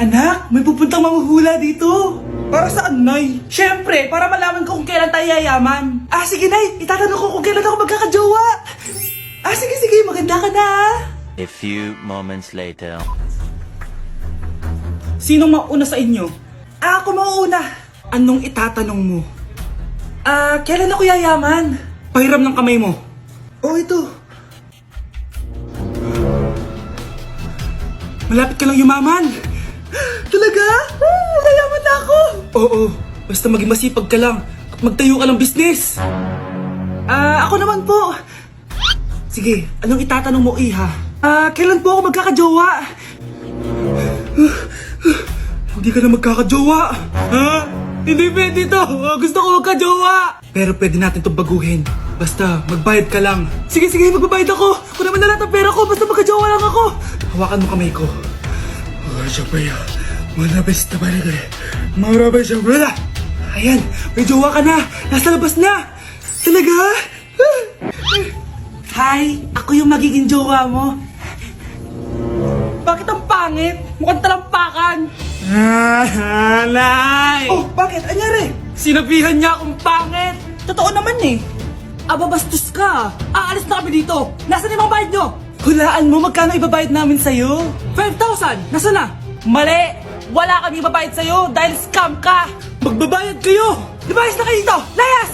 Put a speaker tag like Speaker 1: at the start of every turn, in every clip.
Speaker 1: Anak, may pupuntang manghuhula dito. Para saan, Nay? Siyempre, para malaman ko kung kailan tayo yayaman. Sige, Nay. Itatanong ko kung kailan ako magkakajowa. Sige. Maganda ka na,
Speaker 2: A few moments later.
Speaker 1: Sinong mauna sa inyo? Ako mauna. Anong itatanong mo? Kailan ako yayaman? Pahiram ng kamay mo. Ito. Malapit ka lang yumaman. Talaga? Yayaman na ako. Oo, basta maging masipag ka lang at magtayo ka ng business. Ako naman po. Sige, anong itatanong mo, Iha? Kailan po ako magkakajowa? Hindi ka na magkakajowa. Hindi pwede to. Gusto ko magkajowa. Pero pwede natin itong baguhin. Basta, magbayad ka lang. Sige, magbabayad ako. Kung naman na lahat ng pera ko, basta magkajowa lang ako. Hawakan mo kamay ko. Ayan, may jowa ka na. Nasa labas na. Talaga? Hi, ako yung magiging jowa mo. Bakit ang pangit? Mukhang talampakan. Nay! Bakit? Anyari? Sinabihan niya akong pangit. Totoo naman eh. Bastos ka. Aalis na kami dito. Nasaan yung mga bayad nyo? Hulaan mo magkano ibabayad namin sa'yo. 5,000! Nasaan na? Mali! Wala kami ibabayad sa'yo dahil scam ka. Magbabayad kayo! Lumayas na kayo dito! Layas!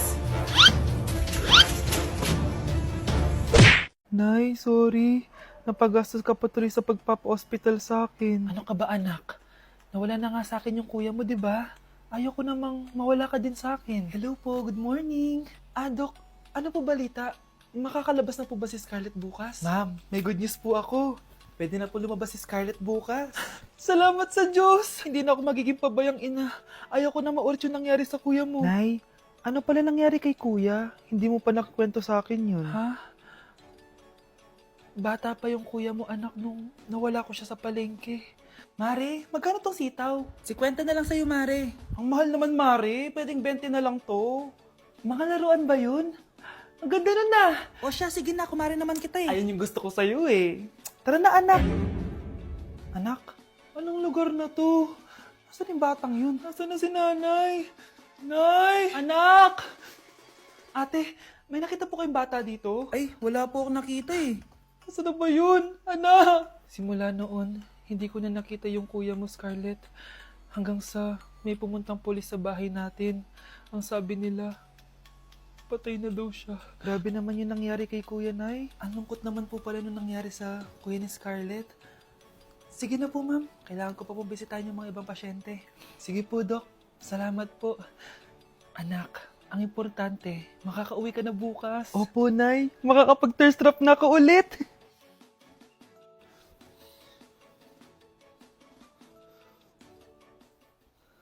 Speaker 3: Nay, sorry. Napagastos ka pa tuloy sa pagpapa-hospital sa akin.
Speaker 1: Ano ka ba, anak? Nawala na nga sa akin yung kuya mo, di ba?
Speaker 3: Ayoko namang mawala ka din sa akin.
Speaker 1: Hello po, good morning.
Speaker 3: Dok, ano po balita? Makakalabas na po ba si Scarlett bukas?
Speaker 1: Ma'am, may good news po ako. Pwede na po lumabas si Scarlett bukas.
Speaker 3: Salamat sa Diyos! Hindi na ako magiging pabayang ina. Ayoko na maulit yung nangyari sa kuya mo. Nay, ano pala nangyari kay kuya? Hindi mo pa nakakwento sa akin yun.
Speaker 1: Ha? Bata pa yung kuya mo, anak, nung nawala ko siya sa palengke. Mare, magkano tong sitaw? 50 na lang sa'yo, Mare.
Speaker 3: Ang mahal naman, Mare. Pwedeng 20 na lang to. Mga laruan ba yun? Ang ganda nun na.
Speaker 1: O siya, sige na, kumare naman kita eh.
Speaker 3: Ayun yung gusto ko sa'yo eh. Tara na, anak. Anak, anong lugar na to? Nasaan yung batang yun? Nasaan na si nanay? Nay! Anak! Ate, may nakita po kayong bata dito?
Speaker 1: Ay, wala po akong nakita eh.
Speaker 3: Nasaan na ba yun? Anak! Simula noon, hindi ko na nakita yung kuya mo, Scarlett. Hanggang sa may pumuntang pulis sa bahay natin. Ang sabi nila, patay na daw siya. Grabe naman yung nangyari kay Kuya Nay.
Speaker 1: Ang lungkot naman po pala nung nangyari sa kuya ni Scarlett. Sige na po, ma'am. Kailangan ko pa pong bisitahin yung mga ibang pasyente.
Speaker 3: Sige po, Dok.
Speaker 1: Salamat po. Anak, ang importante, makakauwi ka na bukas.
Speaker 3: Opo, Nay. Makakapag-thirst trap na ako ulit.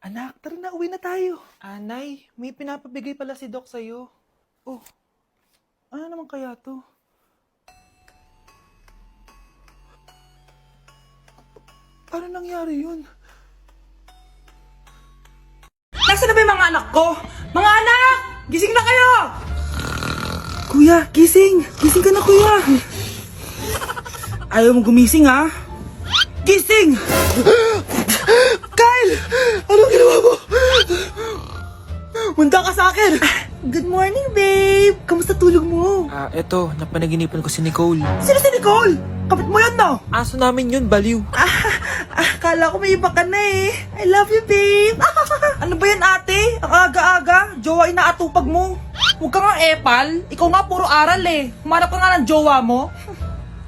Speaker 1: Anak, tara na, uwi na tayo.
Speaker 3: Nay, may pinapabigay pala si Doc sa'yo. Oh, ano naman kaya to? Paano nangyari yun?
Speaker 1: Nasaan na ba yung mga anak ko? Mga anak! Gising na kayo! Kuya, gising! Gising ka na, kuya! Ayaw mo gumising, ha? Gising! Kyle! Anong ginawa mo? Munda ka sa akin! Good morning, babe! Kamusta tulog mo?
Speaker 3: Eto, napanaginipan ko si Nicole.
Speaker 1: Sino si Nicole? Kapit mo yun, no?
Speaker 3: Aso namin yun, baliw.
Speaker 1: Kala ko may iba ka na eh. I love you, babe. Ano ba yan, ate? Ang aga-aga. Jowa inaatupag mo. Huwag ka nga epal. Ikaw nga puro aral eh. Humanap ka nga ng jowa mo.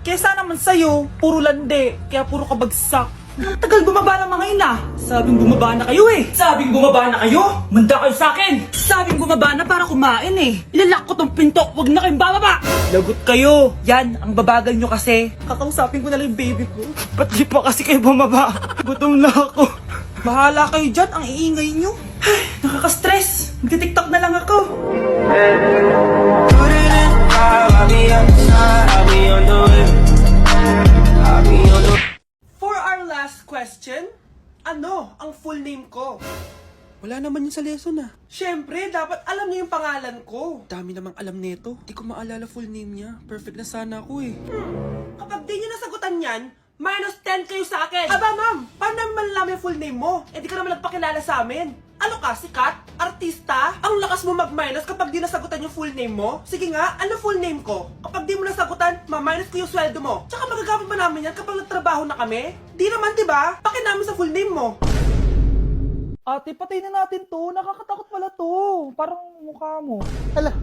Speaker 1: Kesa naman sa'yo, puro lande. Kaya puro kabagsak. Ang tagal bumaba ng mga ina. Sabing bumaba na kayo eh. Sabing bumaba na kayo. Manda kayo sa akin. Sabing bumaba na para kumain eh. Ilalak ko tong pinto. Huwag na kayong bababa. Lagot kayo. Yan, ang babagal nyo kasi. Kakausapin ko na lang yung baby ko. Ba't di pa kasi kayo bumaba? Gutom na ako. Bahala kayo dyan. Ang iingay nyo. Ay, nakaka-stress. Magti-tiktok na lang ako. For our last question, ano ang full name ko?
Speaker 3: Wala naman yun sa lesson ah.
Speaker 1: Siyempre, dapat alam niyo yung pangalan ko.
Speaker 3: Dami namang alam nito. Di ko maalala full name niya. Perfect na sana ako eh.
Speaker 1: Kapag di niyo nasagutan yan, Minus 10 kayo sa akin. Aba, ma'am, paano namin malalaman yung full name mo? Eh, di ka naman nagpakilala sa amin. Ano ka, sikat? Artista? Ang lakas mo mag-minus kapag di nasagutan yung full name mo? Sige nga, ano full name ko? Kapag di mo nasagutan, ma-minus ko yung sweldo mo. Tsaka magagamit ba namin yan kapag nagtrabaho na kami? Di naman, di ba? Pakinamin sa full name mo. Ate, patay na natin to. Nakakatakot pala to. Parang mukha mo.
Speaker 4: Hala,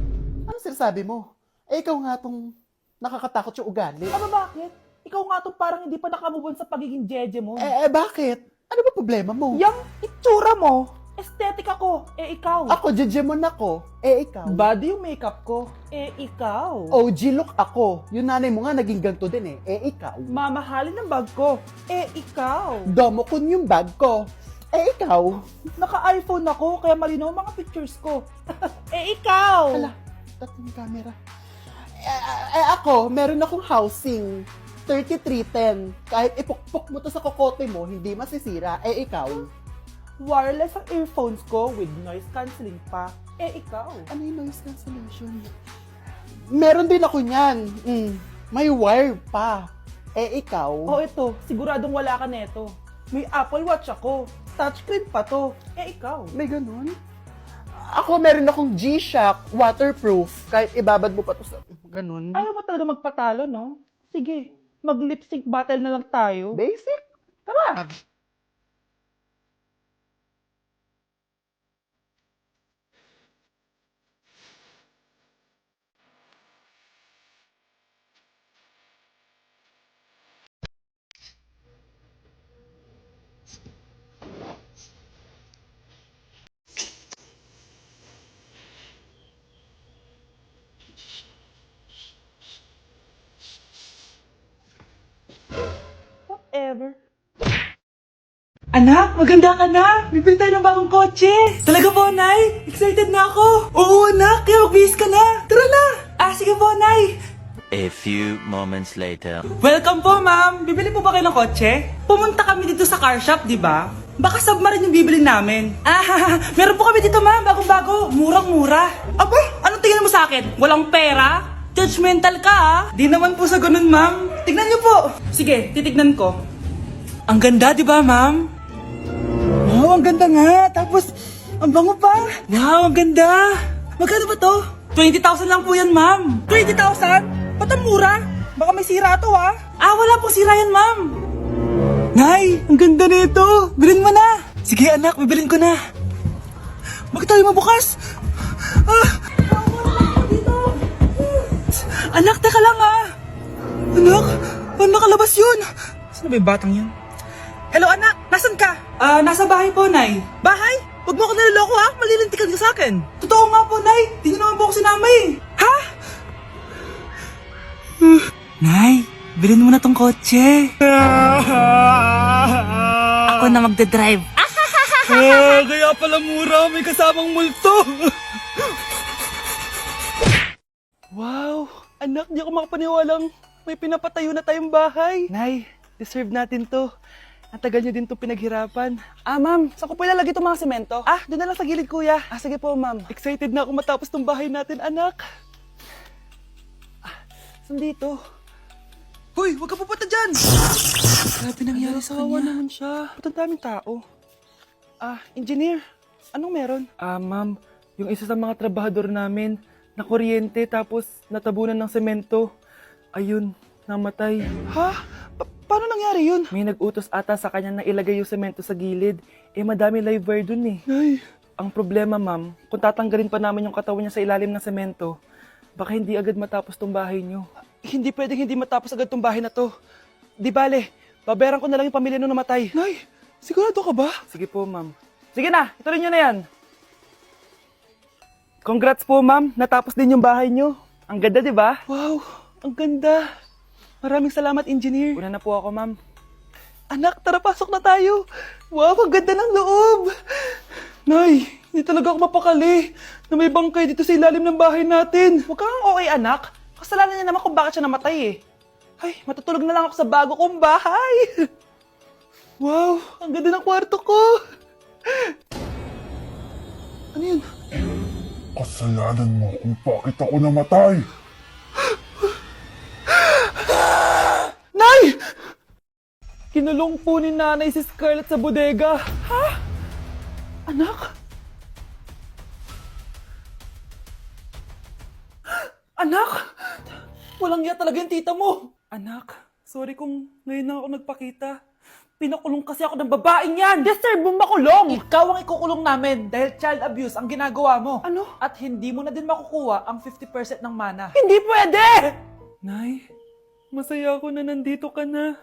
Speaker 4: ano sinasabi mo? Eh, ikaw nga tong nakakatakot yung ugali.
Speaker 1: Aba, bakit? Ikaw nga to parang hindi pa nakamubon sa pagiging jeje mo.
Speaker 4: Bakit? Ano ba problema mo?
Speaker 1: Yung itsura mo, aesthetic ako, eh ikaw.
Speaker 4: Ako, jejemon ako. Ikaw.
Speaker 1: Body yung makeup ko, eh ikaw.
Speaker 4: OG look ako. Yung nanay mo nga naging ganito din ikaw.
Speaker 1: Mamahalin ng bag ko, eh ikaw.
Speaker 4: Domokun yung bag ko. Ikaw.
Speaker 1: Naka-iPhone ako, kaya malinaw ang mga pictures ko. eh ikaw.
Speaker 4: Hala, tatlong camera. Ako, meron akong housing. 3310. Kahit ipukpok mo to sa kokote mo, hindi masisira. Ikaw.
Speaker 1: Wireless ang earphones ko with noise cancelling pa. Eh ikaw.
Speaker 4: Ano yung noise cancellation? Meron din ako niyan. May wire pa. Ikaw.
Speaker 1: Oh, ito. Siguradong wala ka neto. May Apple Watch ako. Touchscreen pa to. Eh ikaw.
Speaker 4: May ganun? Ako, meron akong G-Shock waterproof. Kahit ibabad mo pa to sa... Ganun.
Speaker 1: Ayaw mo talaga magpatalo, no? Sige, mag-lip sync battle na lang tayo.
Speaker 4: Basic? Tara!
Speaker 1: Whatever. Anak, maganda ka na. Bibili tayo ng bagong kotse. Talaga po, Nay? Excited na ako. Oo, anak. Kaya mag-bihis ka na. Tara na. Sige po, Nay.
Speaker 2: A few moments later.
Speaker 1: Welcome po, ma'am. Bibili po ba kayo ng kotse? Pumunta kami dito sa car shop, di ba? Baka submarine yung bibili namin. Meron po kami dito, ma'am. Bagong-bago. Murang-mura. Aba, anong tingin mo sa akin? Walang pera? Judgmental ka, ah. Di naman po sa ganun, ma'am. Tignan niyo po. Sige, titignan ko. Ang ganda, di ba, ma'am? Wow, ang ganda nga. Tapos, ang bango pa. Wow, ang ganda. Magkano ba to? 20,000 lang po yan, ma'am. 20,000? Ba't ang mura? Baka may sira to, ah. Wala pong sira yan, ma'am. Nay, ang ganda nito. Bilhin mo na. Sige, anak, bibilin ko na. Bakit tayo mabukas? Anak, teka lang, ah. Anak, paano nakalabas yun? Saan ba yung batang yun? Hello, anak. Nasaan ka? Nasa bahay po, Nay. Bahay? Huwag mo ako niloloko, ha? Malilintikan ka sa akin. Totoo nga po, Nay. Di niyo naman po ako sinama, eh. Ha? Nay, bilhin mo na tong kotse. Ako na magdadrive. Kaya pala mura. May kasamang multo. Wow, anak, di ako makapaniwalang may pinapatayo na tayong bahay. Nay, deserve natin to. Ang tagal niyo din to pinaghirapan. Ma'am, saan ko po ilalagay itong mga semento? Doon na lang sa gilid, kuya. Sige po, ma'am. Excited na ako matapos tong bahay natin, anak. Saan dito? Hoy, huwag ka pupunta dyan! Grabe nangyari sa kanya. Naman siya. Ba't ang daming tao? Engineer, anong meron? Ma'am, yung isa sa mga trabahador namin, nakuryente tapos natabunan ng semento. Ayun, namatay. Ha? Paano nangyari yun? May nag-utos ata sa kanya na ilagay yung semento sa gilid. Madami live wire dun eh. Ay. Ang problema, ma'am, kung tatanggalin pa namin yung katawan niya sa ilalim ng semento, baka hindi agad matapos tong bahay niyo. Hindi pwedeng hindi matapos agad tong bahay na to. Di bale, babayaran ko na lang yung pamilya nung namatay. Nay, sigurado ka ba? Sige po, ma'am. Sige na, ituloy niyo na yan. Congrats po, ma'am. Natapos din yung bahay niyo. Ang ganda, di ba? Wow, ang ganda. Maraming salamat, engineer. Una na po ako, ma'am. Anak, tara, pasok na tayo. Wow, ang ganda ng loob. Nay, hindi talaga ako mapakali na may bangkay dito sa ilalim ng bahay natin. Huwag kang okay, anak. Kasalanan niya naman kung bakit siya namatay eh. Ay, matutulog na lang ako sa bago kong bahay. Wow, ang ganda ng kwarto ko. Ano yun?
Speaker 5: Kasalanan mo kung bakit ako namatay.
Speaker 1: Nay!
Speaker 3: Kinulong po ni nanay si Scarlett sa bodega. Ha? Anak? Anak? Walang iya talaga yung tita mo. Anak, sorry kung ngayon lang ako nagpakita. Pinakulong kasi ako ng babaeng yan. Deserve mo makulong. Ikaw ang ikukulong namin dahil child abuse ang ginagawa mo. Ano? At hindi mo na din makukuha ang 50% ng mana. Hindi pwede! Nay, masaya ako na nandito ka na.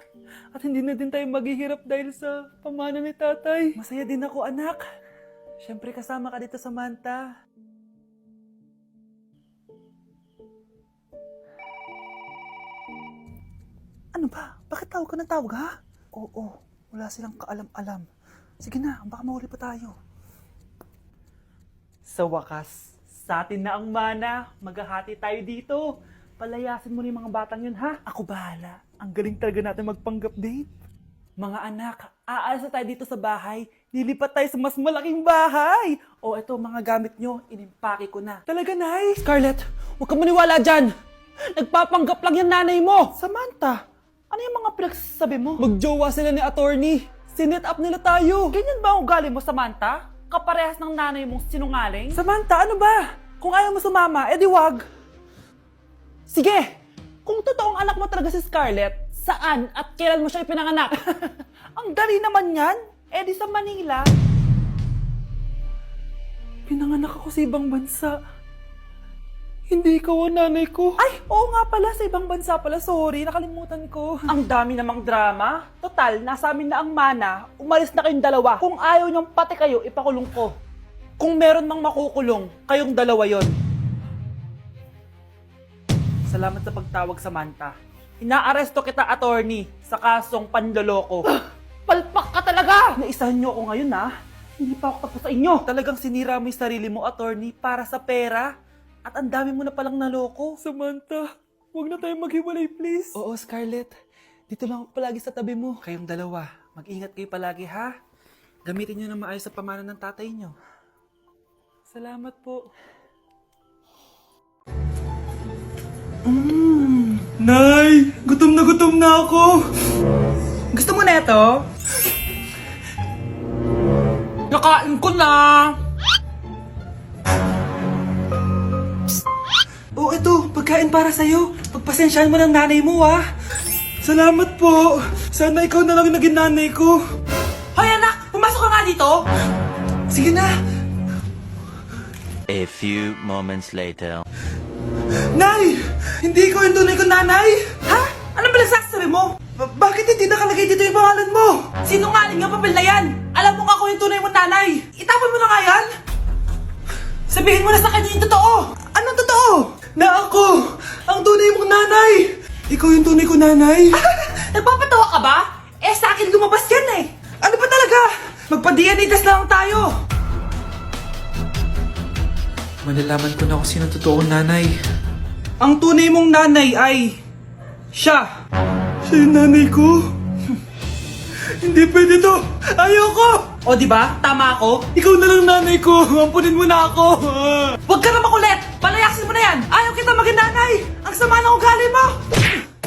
Speaker 3: At hindi na din tayo maghihirap dahil sa pamana ni tatay. Masaya din ako, anak. Siyempre kasama ka dito sa Manta. Ano ba? Bakit tawag ka ng tawag, ha? Oo, wala silang kaalam-alam. Sige na, baka mahuli pa tayo. Sa wakas, sa atin na ang mana. Maghahati tayo dito. Palayasin mo na yung mga batang yun, ha? Ako bahala. Ang galing talaga natin magpanggap date. Mga anak, aalis na tayo dito sa bahay. Lilipat tayo sa mas malaking bahay. O eto, mga gamit nyo, inimpake ko na. Talaga, Nay? Scarlett, huwag ka maniwala dyan. Nagpapanggap lang yung nanay mo. Samantha, ano yung mga pinagsasabi mo? Magjowa sila ni attorney. Sinet up nila tayo. Ganyan ba ang ugali mo, Samantha? Kaparehas ng nanay mong sinungaling? Samantha, ano ba? Kung ayaw mo sumama, edi wag. Sige! Kung totoong anak mo talaga si Scarlett, saan at kailan mo siya ipinanganak? Ang dali naman yan. Edi sa Manila. Pinanganak ako sa ibang bansa. Hindi ikaw ang nanay ko. Ay, oo nga pala, sa ibang bansa pala. Sorry, nakalimutan ko. Ang dami namang drama. Total, nasa amin na ang mana. Umalis na kayong dalawa. Kung ayaw niyong pati kayo, ipakulong ko. Kung meron mang makukulong, kayong dalawa yon. Salamat sa pagtawag, Samantha. Inaaresto kita, attorney, sa kasong panloloko. Palpak ka talaga! Naisahan niyo ako ngayon, ha? Hindi pa ako tapos sa inyo. Talagang sinira mo yung sarili mo, attorney, para sa pera. At ang dami mo na palang naloko. Samantha, huwag na tayong maghiwalay, please. Oo, Scarlett. Dito lang ako palagi sa tabi mo. Kayong dalawa, mag-ingat kayo palagi, ha? Gamitin nyo na maayos sa pamana ng tatay nyo. Salamat po. Nay! Gutom na ako!
Speaker 1: Gusto mo na ito? Nakain ko na!
Speaker 3: Oh, ito, pagkain para sa'yo. Pagpasensyahan mo ng nanay mo, ha? Salamat po. Sana ikaw na lang yung naging nanay ko.
Speaker 1: Hoy anak! Pumasok ka nga dito!
Speaker 3: Sige na.
Speaker 2: A few moments later.
Speaker 3: Nay! Hindi ko yung tunay kong nanay.
Speaker 1: Ha? Ano ba nagsasabi mo?
Speaker 3: Bakit hindi nakalagay dito yung pangalan mo?
Speaker 1: Sinungaling yung papel na yan! Alam mo nga ako yung tunay mong nanay! Itapon mo na nga yan! Sabihin mo na sa kanya yung totoo!
Speaker 3: Anong totoo? Na ako, ang tunay mong nanay. Ikaw yung tunay ko nanay.
Speaker 1: Nagpapatawa ka ba? Eh sa akin lumabas yan eh!
Speaker 3: Ano ba talaga? Magpa-DNA test na lang tayo. Malalaman ko na kung sino totoong nanay. Ang tunay mong nanay ay siya. Siya yung nanay ko? Hindi pwede to. Ayoko.
Speaker 1: O di ba? Tama ako?
Speaker 3: Ikaw na lang nanay ko. Ampunin mo na ako.
Speaker 1: Huwag ka na makulit! Palayasin mo na yan! Ayaw kita maging nanay! Ang sama ng ugali mo!